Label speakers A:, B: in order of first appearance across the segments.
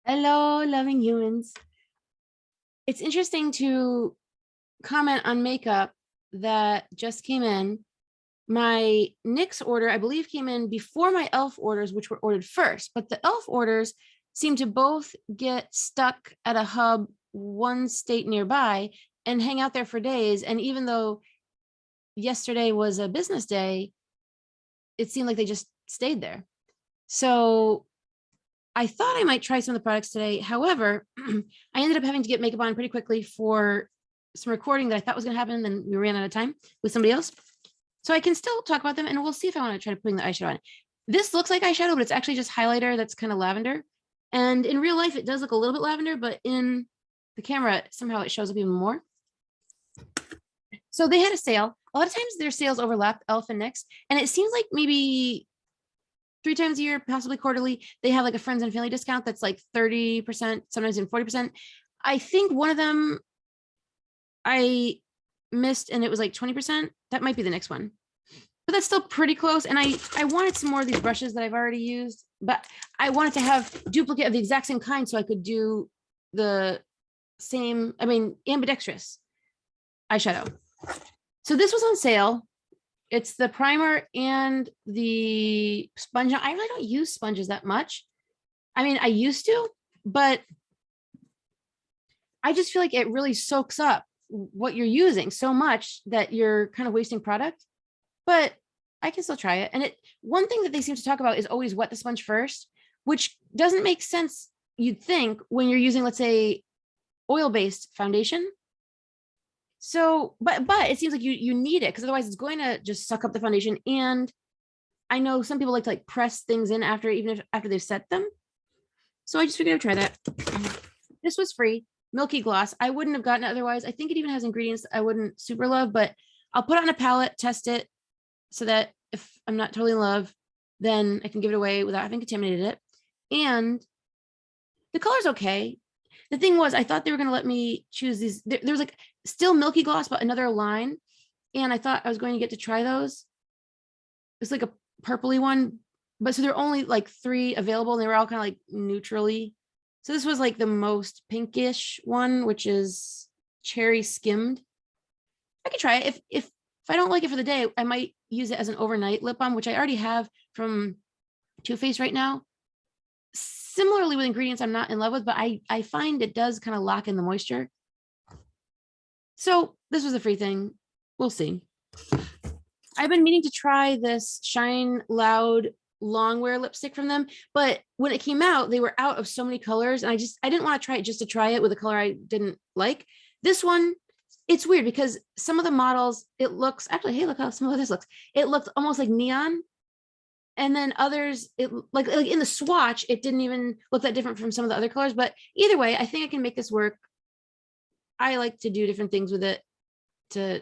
A: Hello, loving humans. It's interesting to comment on makeup that just came in. My NYX order, I believe, came in before my e.l.f. orders, which were ordered first, but the e.l.f. orders seem to both get stuck at a hub one state nearby and hang out there for days. And even though yesterday was a business day, it seemed like they just stayed there. So I thought I might try some of the products today. However, I ended up having to get makeup on pretty quickly for some recording that I thought was going to happen. Then we ran out of time with somebody else. So I can still talk about them, and we'll see if I want to try putting the eyeshadow on. This looks like eyeshadow, but it's actually just highlighter that's kind of lavender. And in real life, it does look a little bit lavender, but in the camera, somehow it shows up even more. So they had a sale. A lot of times their sales overlap, e.l.f. and NYX, and it seems like maybe 3 times a year, possibly quarterly, they have like a friends and family discount that's like 30%, sometimes even 40%. I think one of them I missed and it was like 20%. That might be the next one, but that's still pretty close. And I wanted some more of these brushes that I've already used, but I wanted to have duplicate of the exact same kind so I could do the same, ambidextrous eyeshadow. So this was on sale. It's the primer and the sponge. I really don't use sponges that much. I mean, I used to, but I just feel like it really soaks up what you're using so much that you're kind of wasting product. But I can still try it. And one thing that they seem to talk about is always wet the sponge first, which doesn't make sense, you'd think, when you're using, let's say, oil-based foundation. So, but it seems like you need it because otherwise it's going to just suck up the foundation. And I know some people like to press things in after, even if after they've set them. So I just figured I'd try that. This was free, milky gloss. I wouldn't have gotten it otherwise. I think it even has ingredients I wouldn't super love, but I'll put it on a palette, test it, so that if I'm not totally in love, then I can give it away without having contaminated it. And the color's okay. The thing was, I thought they were going to let me choose these. There was like still milky gloss, but another line. And I thought I was going to get to try those. It's like a purpley one, but so there are only like 3 available and they were all kind of like neutrally. So this was like the most pinkish one, which is cherry skimmed. I could try it. If I don't like it for the day, I might use it as an overnight lip balm, which I already have from Too Faced right now. Similarly with ingredients I'm not in love with, but I find it does kind of lock in the moisture. So this was a free thing. We'll see. I've been meaning to try this Shine Loud Longwear lipstick from them, but when it came out, they were out of so many colors, and I didn't want to try it just to try it with a color I didn't like. This one, it's weird because some of the models, it looks actually, hey, look how some of this looks. It looks almost like neon. And then others, it like in the swatch, it didn't even look that different from some of the other colors. But either way, I think I can make this work. I like to do different things with it to,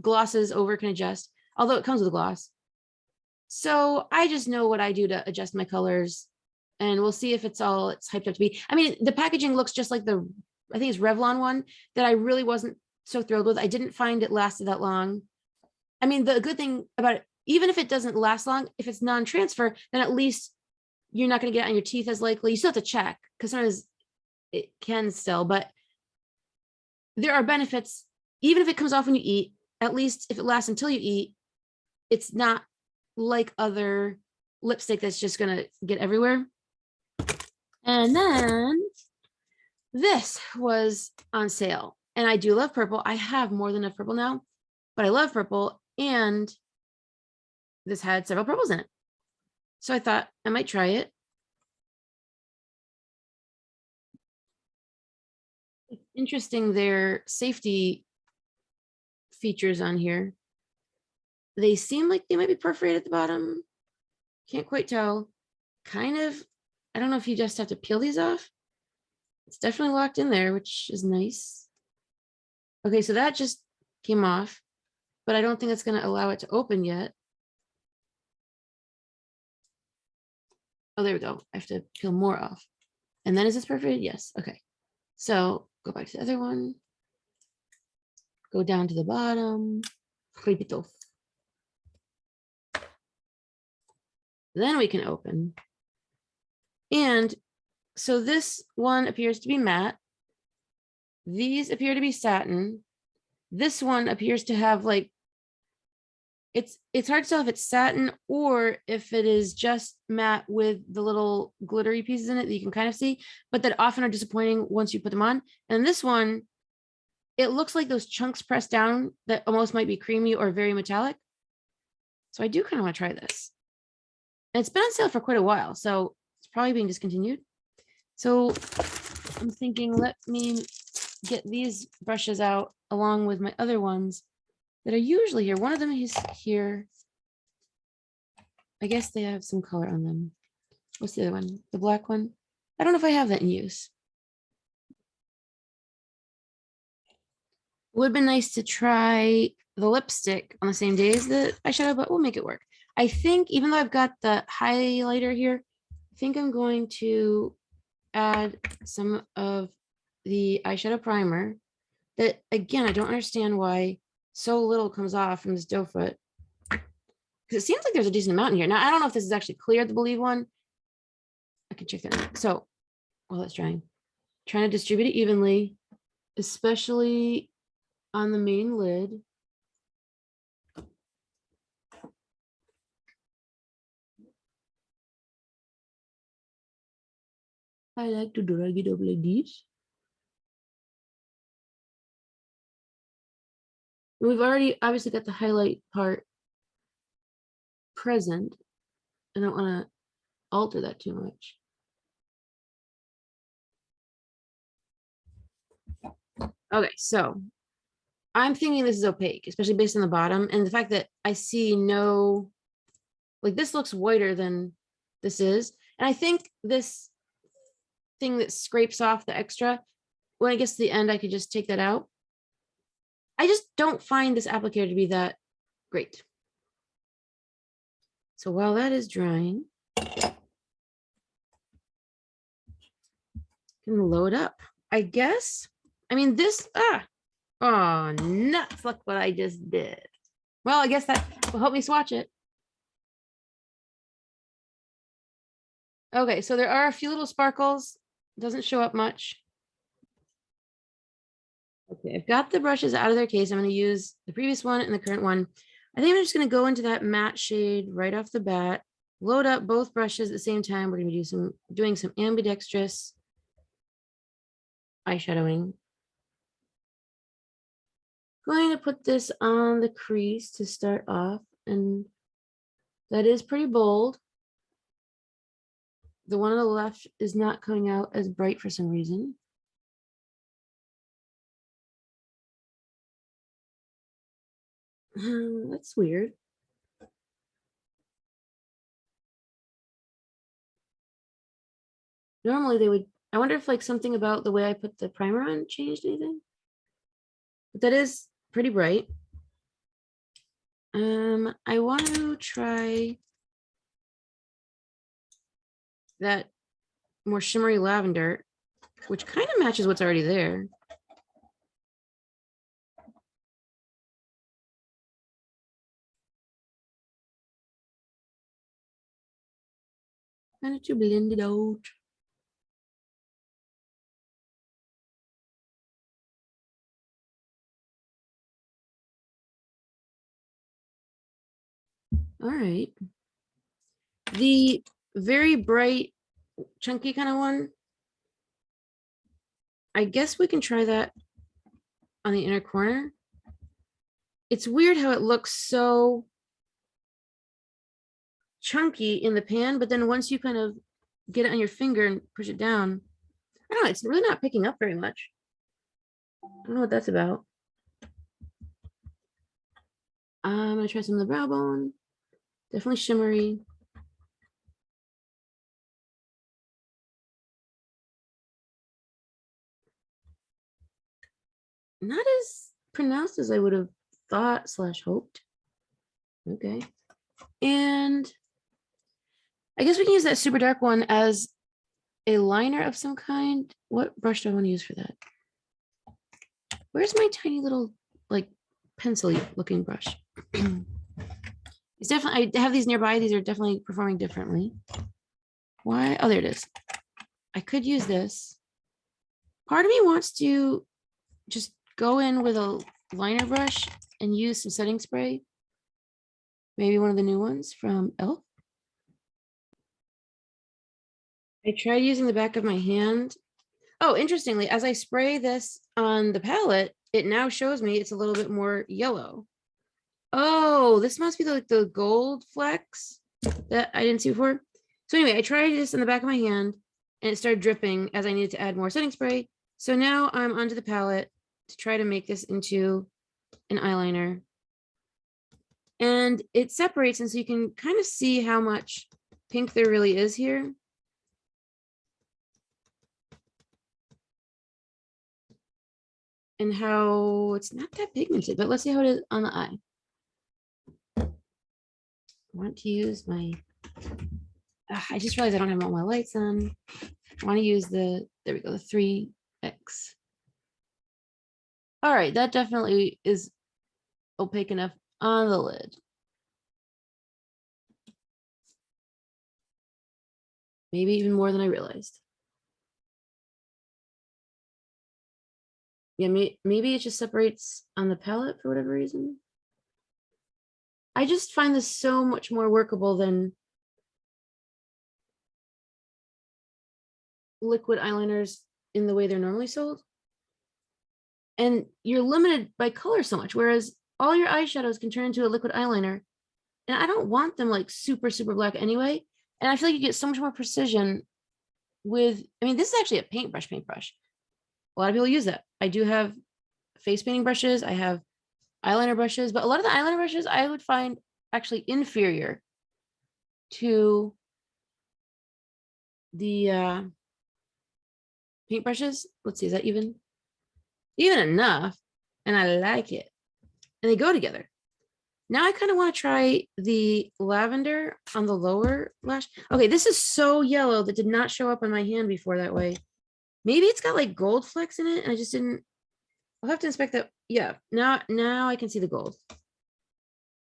A: glosses over can adjust, although it comes with a gloss. So I just know what I do to adjust my colors, and we'll see if it's hyped up to be. I mean, the packaging looks just like I think it's Revlon one that I really wasn't so thrilled with. I didn't find it lasted that long. I mean, the good thing about it, even if it doesn't last long, if it's non-transfer, then at least you're not going to get it on your teeth as likely. You still have to check because sometimes it can still, but there are benefits. Even if it comes off when you eat, at least if it lasts until you eat, it's not like other lipstick that's just going to get everywhere. And then this was on sale. And I do love purple. I have more than enough purple now, but I love purple. And this had several purples in it. So I thought I might try it. It's interesting, their safety features on here. They seem like they might be perforated at the bottom. Can't quite tell. Kind of, I don't know if you just have to peel these off. It's definitely locked in there, which is nice. Okay, so that just came off, but I don't think it's going to allow it to open yet. Oh, there we go. I have to peel more off. And then is this perforated? Yes. Okay. So go back to the other one. Go down to the bottom. Scrape it off. Then we can open. And So this one appears to be matte. These appear to be satin. This one appears to have like, it's hard to tell if it's satin or if it is just matte with the little glittery pieces in it that you can kind of see, but that often are disappointing once you put them on. And this one, it looks like those chunks pressed down that almost might be creamy or very metallic. So I do kind of want to try this. And it's been on sale for quite a while, so it's probably being discontinued. So I'm thinking, let me get these brushes out along with my other ones that are usually here. One of them is here. I guess they have some color on them. What's the other one? The black one? I don't know if I have that in use. It would have been nice to try the lipstick on the same day as the eyeshadow, but we'll make it work. I think even though I've got the highlighter here, I think I'm going to add some of the eyeshadow primer that, again, I don't understand why so little comes off from this doe foot. Because it seems like there's a decent amount in here. Now, I don't know if this is actually clear, the Believe one. I can check that out. So while it's drying, trying to distribute it evenly, especially on the main lid. I like to drag it up like this. We've already obviously got the highlight part present. I don't want to alter that too much. Okay, so I'm thinking this is opaque, especially based on the bottom and the fact that I see no, like this looks whiter than this is. And I think this thing that scrapes off the extra, when it gets to the end, I could just take that out. I just don't find this applicator to be that great. So while that is drying, I'm gonna load up, I guess. I mean, this, oh, nuts, look what I just did. Well, I guess that will help me swatch it. Okay, so there are a few little sparkles. Doesn't show up much. Okay, I've got the brushes out of their case. I'm going to use the previous one and the current one. I think I'm just going to go into that matte shade right off the bat, load up both brushes at the same time. We're going to be doing some ambidextrous eyeshadowing. Going to put this on the crease to start off, and that is pretty bold. The one on the left is not coming out as bright for some reason. That's weird. Normally they would, I wonder if like something about the way I put the primer on changed anything. But that is pretty bright. I want to try that more shimmery lavender, which kind of matches what's already there. Kind of to blend it out. All right. The very bright, chunky kind of one, I guess we can try that on the inner corner. It's weird how it looks so chunky in the pan, but then once you kind of get it on your finger and push it down, I don't know, it's really not picking up very much. I don't know what that's about. I'm gonna try some of the brow bone. Definitely shimmery. Not as pronounced as I would have thought slash hoped. Okay. And I guess we can use that super dark one as a liner of some kind. What brush do I want to use for that? Where's my tiny little like pencil-y looking brush? It's definitely, I have these nearby. These are definitely performing differently. Why? Oh, there it is. I could use this. Part of me wants to just go in with a liner brush and use some setting spray. Maybe one of the new ones from Elf. I tried using the back of my hand. Oh, interestingly, as I spray this on the palette, it now shows me it's a little bit more yellow. Oh, this must be like the gold flecks that I didn't see before. So anyway, I tried this in the back of my hand and it started dripping as I needed to add more setting spray. So now I'm onto the palette to try to make this into an eyeliner. And it separates, and so you can kind of see how much pink there really is here. And how it's not that pigmented, but let's see how it is on the eye. I want to use my, I just realized I don't have all my lights on. I want to use the, there we go, the 3X. All right, that definitely is opaque enough on the lid. Maybe even more than I realized. Yeah, maybe it just separates on the palette for whatever reason. I just find this so much more workable than liquid eyeliners in the way they're normally sold. And you're limited by color so much, whereas all your eyeshadows can turn into a liquid eyeliner. And I don't want them like super, super black anyway. And I feel like you get so much more precision with, I mean, this is actually a paintbrush. A lot of people use that. I do have face painting brushes. I have eyeliner brushes, but a lot of the eyeliner brushes I would find actually inferior to the paint brushes. Let's see, is that even enough? And I like it. And they go together. Now I kind of want to try the lavender on the lower lash. Okay, this is so yellow that did not show up on my hand before that way. Maybe it's got like gold flecks in it and I just didn't. I'll have to inspect that. Yeah, now I can see the gold.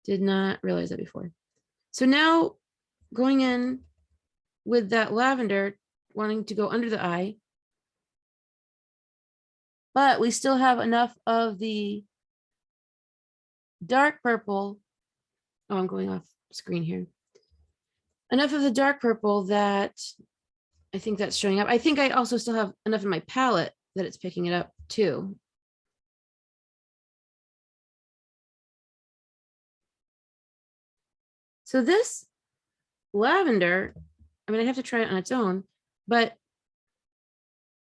A: Did not realize that before. So now going in with that lavender, wanting to go under the eye. But we still have enough of the dark purple. Oh, I'm going off screen here. Enough of the dark purple that I think that's showing up. I think I also still have enough in my palette that it's picking it up too. So this lavender, I mean, I'd have to try it on its own, but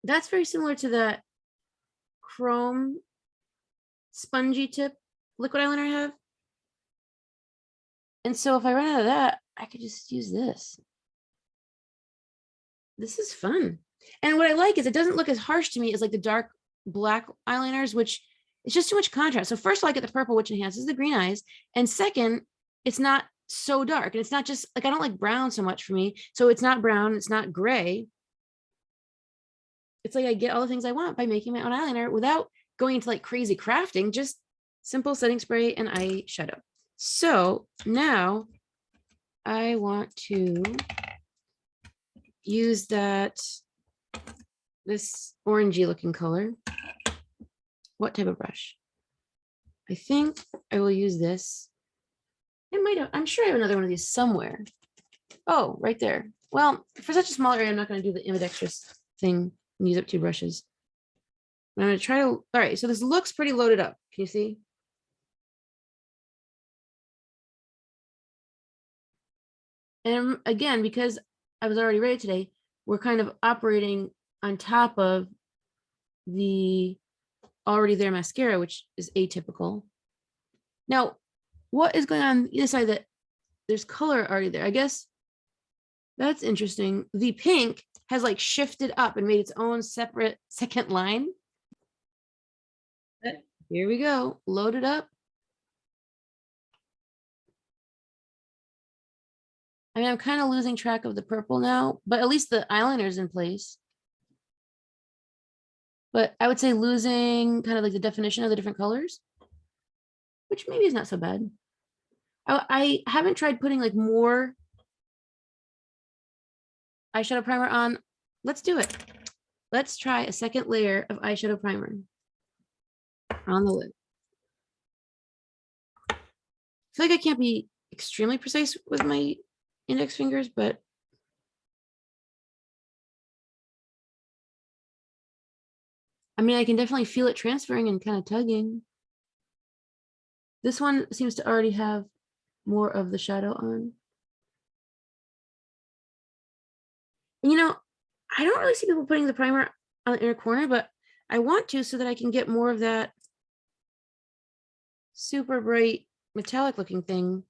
A: that's very similar to that chrome spongy tip liquid eyeliner I have. And so if I run out of that, I could just use this. This is fun. And what I like is it doesn't look as harsh to me as like the dark black eyeliners, which is just too much contrast. So first of all, I get the purple, which enhances the green eyes. And second, it's not so dark. And it's not just like, I don't like brown so much for me. So it's not brown, it's not gray. It's like I get all the things I want by making my own eyeliner without going into like crazy crafting, just simple setting spray and eyeshadow. So now I want to use this orangey looking color. What type of brush? I think I will use this. I'm sure I have another one of these somewhere. Oh, right there. Well, for such a small area, I'm not going to do the Ambidextrous thing and use up 2 brushes. I'm going to try to, all right, so this looks pretty loaded up. Can you see? And again, because I was already ready today, we're kind of operating on top of the already there mascara, which is atypical. Now, what is going on either side that there's color already there? I guess that's interesting. The pink has like shifted up and made its own separate second line. But here we go, load it up. I mean, I'm kind of losing track of the purple now, but at least the eyeliner is in place. But I would say losing kind of like the definition of the different colors, which maybe is not so bad. I haven't tried putting like more eyeshadow primer on let's do it. Let's try a second layer of eyeshadow primer on the lid. I feel like I can't be extremely precise with my index fingers, but I mean, I can definitely feel it transferring and kind of tugging. This one seems to already have more of the shadow on. And you know, I don't really see people putting the primer on the inner corner, but I want to so that I can get more of that super bright metallic looking thing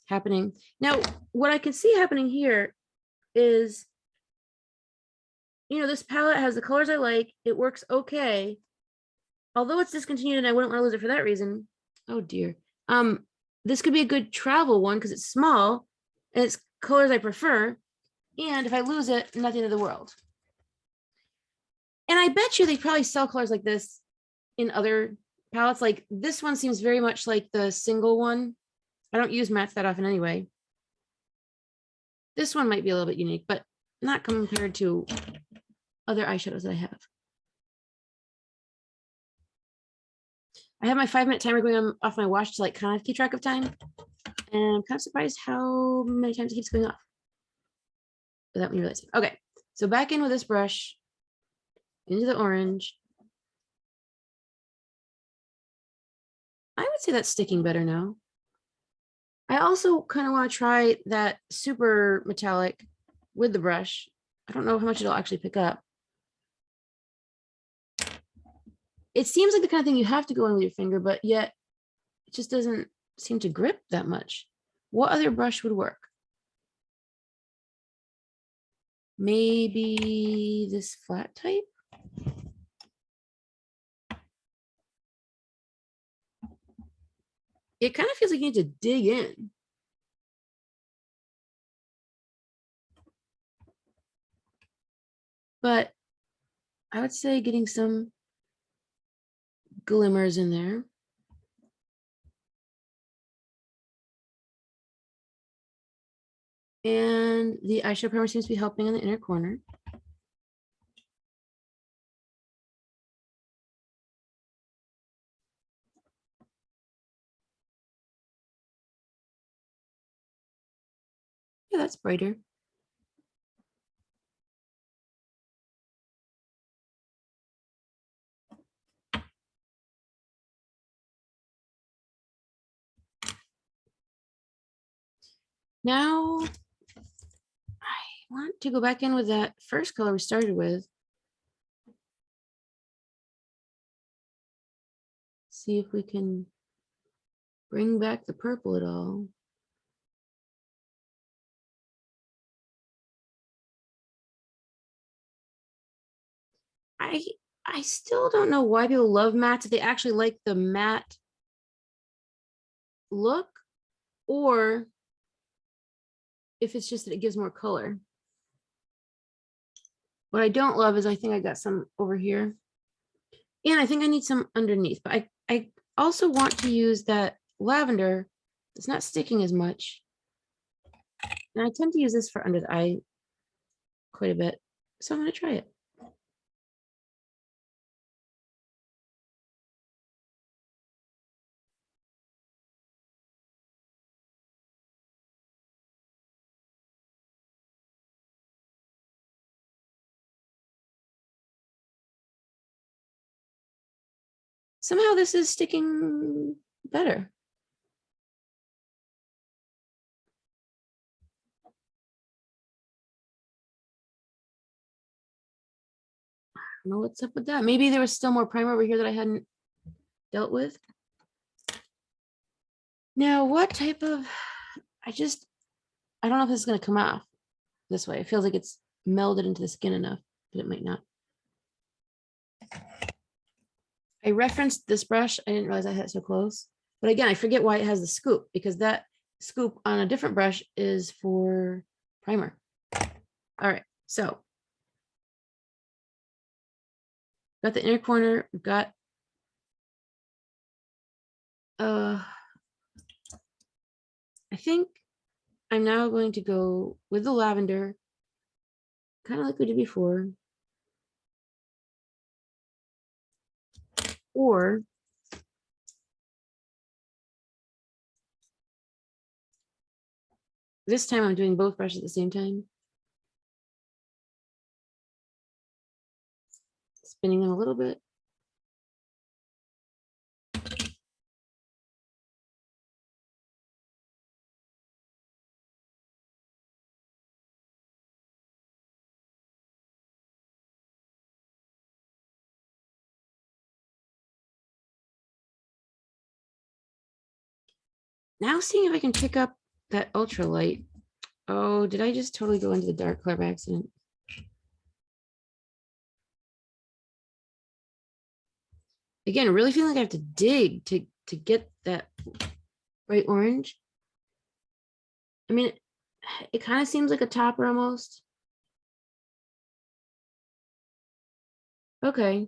A: happening. Now, what I can see happening here is, you know, this palette has the colors I like. It works okay. Although it's discontinued and I wouldn't want to lose it for that reason. Oh dear. This could be a good travel one because it's small and it's colors I prefer. And if I lose it, nothing in the world. And I bet you they probably sell colors like this in other palettes. Like this one seems very much like the single one. I don't use mattes that often anyway. This one might be a little bit unique, but not compared to other eyeshadows that I have. I have my 5-minute timer going on off my watch to like kind of keep track of time. And I'm kind of surprised how many times it keeps going off without me realizing. Okay, so back in with this brush into the orange. I would say that's sticking better now. I also kind of want to try that super metallic with the brush. I don't know how much it'll actually pick up. It seems like the kind of thing you have to go in with your finger, but yet it just doesn't seem to grip that much. What other brush would work? Maybe this flat type? It kind of feels like you need to dig in. But I would say getting some glimmers in there. And the eyeshadow primer seems to be helping in the inner corner. Yeah, that's brighter. Now, I want to go back in with that first color we started with. See if we can bring back the purple at all. I still don't know why people love mattes, if they actually like the matte look, or if it's just that it gives more color. What I don't love is I think I got some over here. And I think I need some underneath, but I also want to use that lavender. It's not sticking as much. And I tend to use this for under the eye quite a bit. So I'm going to try it. Somehow this is sticking better. I don't know what's up with that. Maybe there was still more primer over here that I hadn't dealt with. Now, what type of, I don't know if this is going to come off this way. It feels like it's melded into the skin enough, but it might not. I referenced this brush. I didn't realize I had it so close. But again, I forget why it has the scoop, because that scoop on a different brush is for primer. All right, so got the inner corner, we've got I think I'm now going to go with the lavender, kind of like we did before. Or this time I'm doing both brushes at the same time. Spinning them a little bit. Now seeing if I can pick up that ultralight. Oh, did I just totally go into the dark color by accident? Again, really feeling like I have to dig to get that bright orange. I mean, it kind of seems like a topper almost. Okay.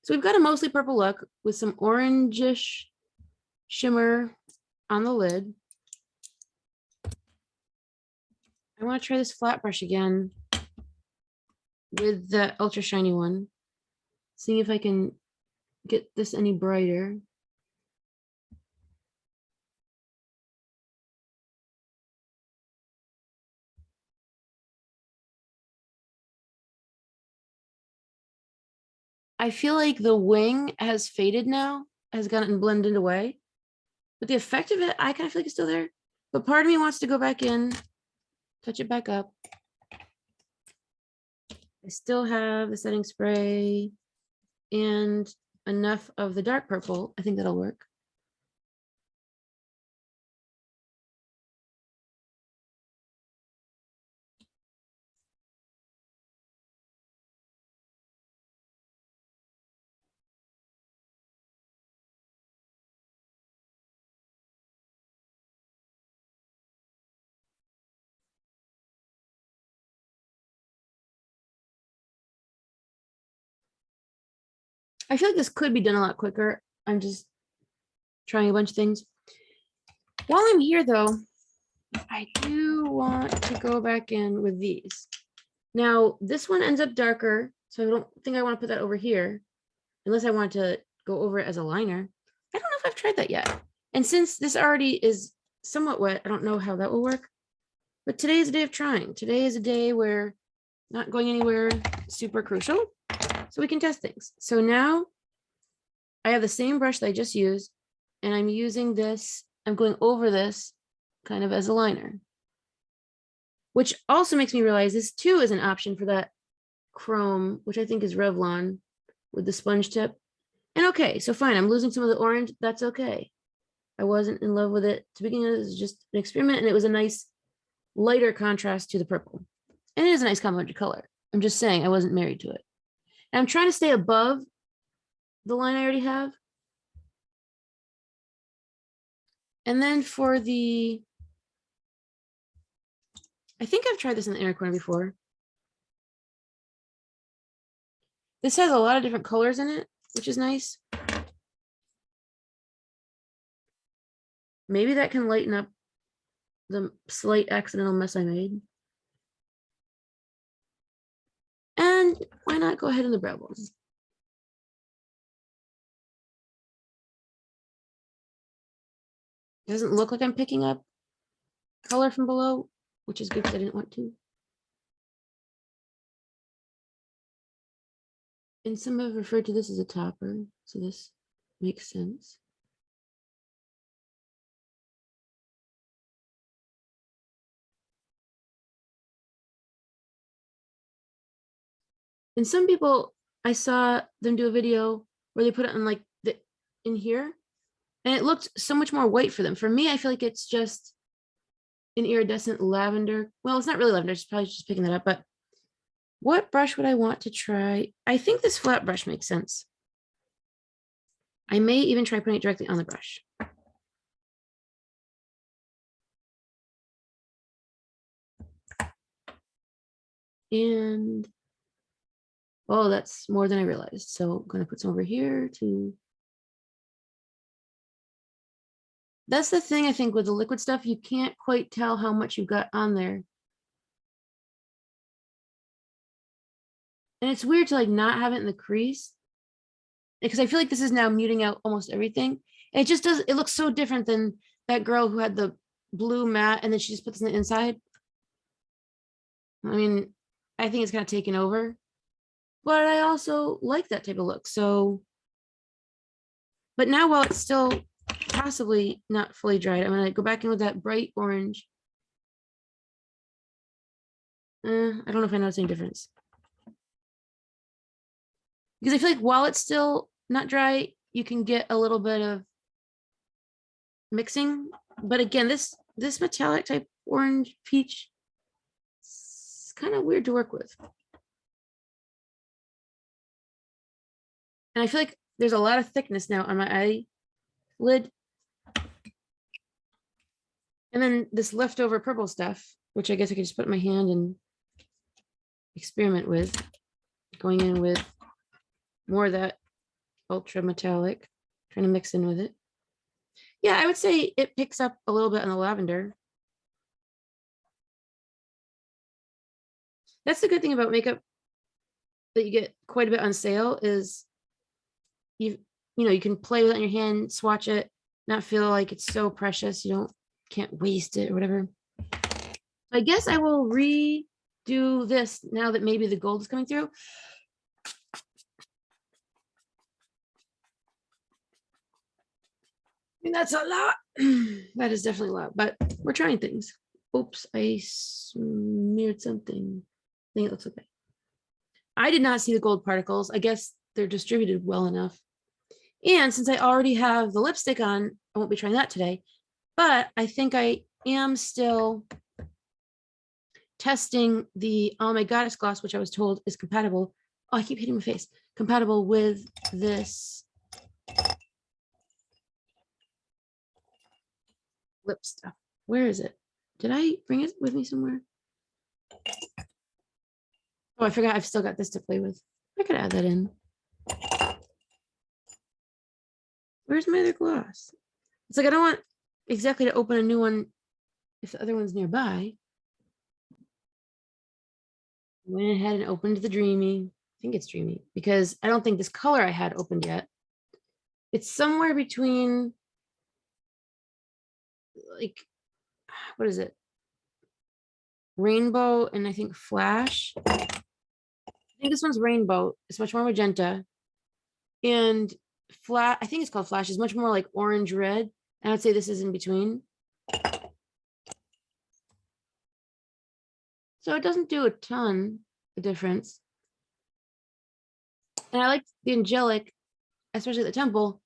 A: So we've got a mostly purple look with some orangish shimmer on the lid. I want to try this flat brush again with the ultra shiny one. Seeing if I can get this any brighter. I feel like the wing has faded now, has gotten blended away. But the effect of it, I kind of feel like it's still there. But part of me wants to go back in, touch it back up. I still have the setting spray and enough of the dark purple. I think that'll work. I feel like this could be done a lot quicker. I'm just trying a bunch of things. While I'm here though, I do want to go back in with these. Now, this one ends up darker, so I don't think I want to put that over here, unless I want to go over it as a liner. I don't know if I've tried that yet. And since this already is somewhat wet, I don't know how that will work. But today is a day of trying. Today is a day where not going anywhere super crucial, so we can test things. So now I have the same brush that I just used, and I'm using this, I'm going over this kind of as a liner, which also makes me realize this too is an option for that chrome, which I think is Revlon with the sponge tip. And okay, so fine, I'm losing some of the orange. That's okay. I wasn't in love with it to begin with. It was just an experiment, and it was a nice lighter contrast to the purple. And it is a nice complementary color. I'm just saying I wasn't married to it. And I'm trying to stay above the line I already have. And then for the, I think I've tried this in the inner corner before. This has a lot of different colors in it, which is nice. Maybe that can lighten up the slight accidental mess I made. And why not go ahead in the brow bone? It doesn't look like I'm picking up color from below, which is good because I didn't want to. And some have referred to this as a topper, so this makes sense. And some people, I saw them do a video where they put it on like the in here, and it looked so much more white for them. For me, I feel like it's just an iridescent lavender. Well, it's not really lavender, it's probably just picking that up, but what brush would I want to try? I think this flat brush makes sense. I may even try putting it directly on the brush. And oh, that's more than I realized. So I'm going to put some over here to. That's the thing I think with the liquid stuff, you can't quite tell how much you've got on there. And it's weird to like not have it in the crease because I feel like this is now muting out almost everything. And it just does, it looks so different than that girl who had the blue matte and then she just puts it in the inside. I mean, I think it's kind of taken over, but I also like that type of look. So, but now while it's still possibly not fully dried, I'm gonna go back in with that bright orange. I don't know if I notice any difference. Because I feel like while it's still not dry, you can get a little bit of mixing. But again, this metallic type orange peach, it's kind of weird to work with. And I feel like there's a lot of thickness now on my eyelid. And then this leftover purple stuff, which I guess I could just put in my hand and experiment with, going in with more of that ultra metallic, trying to mix in with it. Yeah, I would say it picks up a little bit on the lavender. That's the good thing about makeup that you get quite a bit on sale is you know, you can play with it in your hand, swatch it, not feel like it's so precious. You can't waste it or whatever. I guess I will redo this now that maybe the gold is coming through. And that's a lot. That is definitely a lot, but we're trying things. Oops, I smeared something. I think it looks okay. I did not see the gold particles. I guess they're distributed well enough. And since I already have the lipstick on, I won't be trying that today, but I think I am still testing the Oh My Goddess gloss, which I was told is compatible. Oh, I keep hitting my face. Compatible with this lip stuff. Where is it? Did I bring it with me somewhere? Oh, I forgot I've still got this to play with. I could add that in. Where's my other gloss? It's like I don't want exactly to open a new one if the other one's nearby. Went ahead and opened the Dreamy. I think it's Dreamy because I don't think this color I had opened yet. It's somewhere between like, what is it? Rainbow and I think Flash. I think this one's Rainbow. It's much more magenta. And Flat, I think it's called Flash, is much more like orange red. And I would say this is in between. So it doesn't do a ton of difference. And I like the angelic, especially at the temple,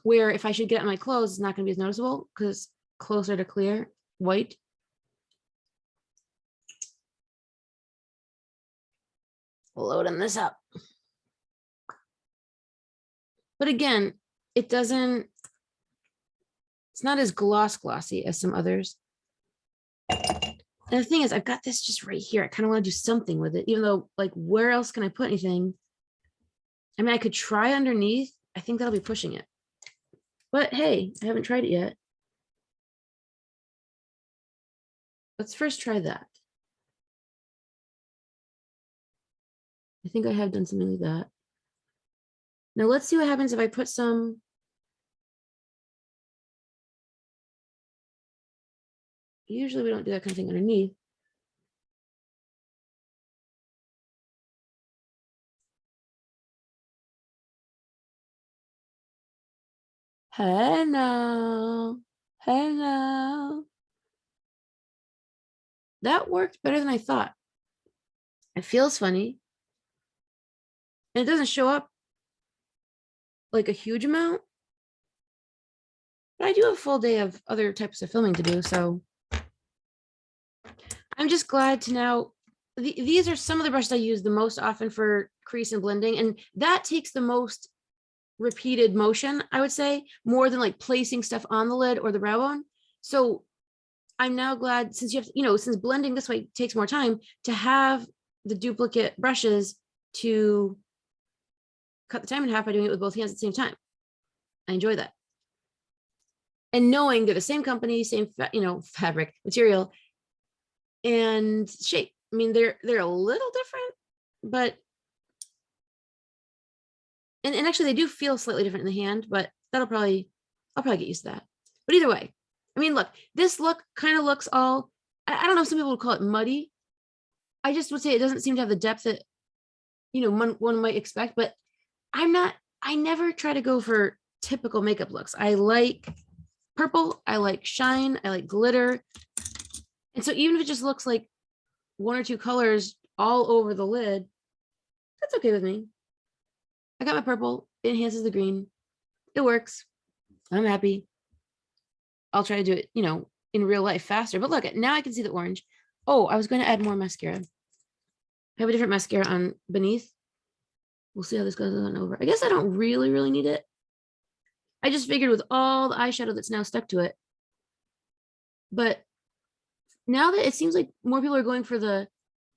A: where if I should get it on my clothes, it's not going to be as noticeable because it's closer to clear white. Loading this up. But again, it doesn't, it's not as glossy as some others. And the thing is, I've got this just right here. I kind of want to do something with it, even though, like, where else can I put anything? I mean, I could try underneath. I think that'll be pushing it. But hey, I haven't tried it yet. Let's first try that. I think I have done something like that. Now let's see what happens if I put some. Usually we don't do that kind of thing underneath. Hello. Hello. That worked better than I thought. It feels funny. And it doesn't show up like a huge amount. But I do have a full day of other types of filming to do, so I'm just glad to now. These are some of the brushes I use the most often for crease and blending, and that takes the most repeated motion, I would say, more than like placing stuff on the lid or the brow bone. So I'm now glad, since you have, since blending this way takes more time, to have the duplicate brushes to cut the time in half by doing it with both hands at the same time. I enjoy that. And knowing they're the same company, same, fabric, material, and shape. I mean, they're a little different, but and actually they do feel slightly different in the hand, but I'll probably get used to that. But either way, I mean, look, this look kind of looks all, I don't know if some people would call it muddy. I just would say it doesn't seem to have the depth that, one might expect, but I never try to go for typical makeup looks. I like purple, I like shine, I like glitter. And so even if it just looks like one or two colors all over the lid, that's okay with me. I got my purple, it enhances the green. It works. I'm happy. I'll try to do it, in real life faster. But look, now I can see the orange. Oh, I was going to add more mascara. I have a different mascara on beneath. We'll see how this goes on over. I guess I don't really, really need it. I just figured with all the eyeshadow that's now stuck to it. But now that it seems like more people are going for the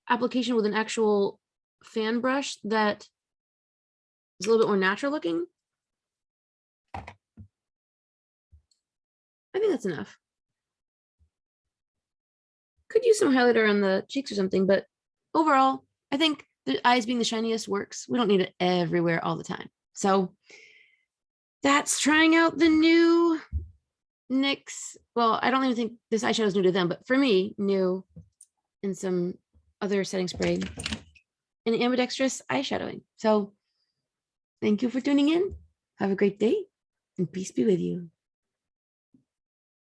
A: application with an actual fan brush that is a little bit more natural looking, I think that's enough. Could use some highlighter on the cheeks or something, but overall, I think the eyes being the shiniest works. We don't need it everywhere all the time. So that's trying out the new NYX. Well, I don't even think this eyeshadow is new to them, but for me, new, and some other setting spray and ambidextrous eyeshadowing. So thank you for tuning in. Have a great day and peace be with you.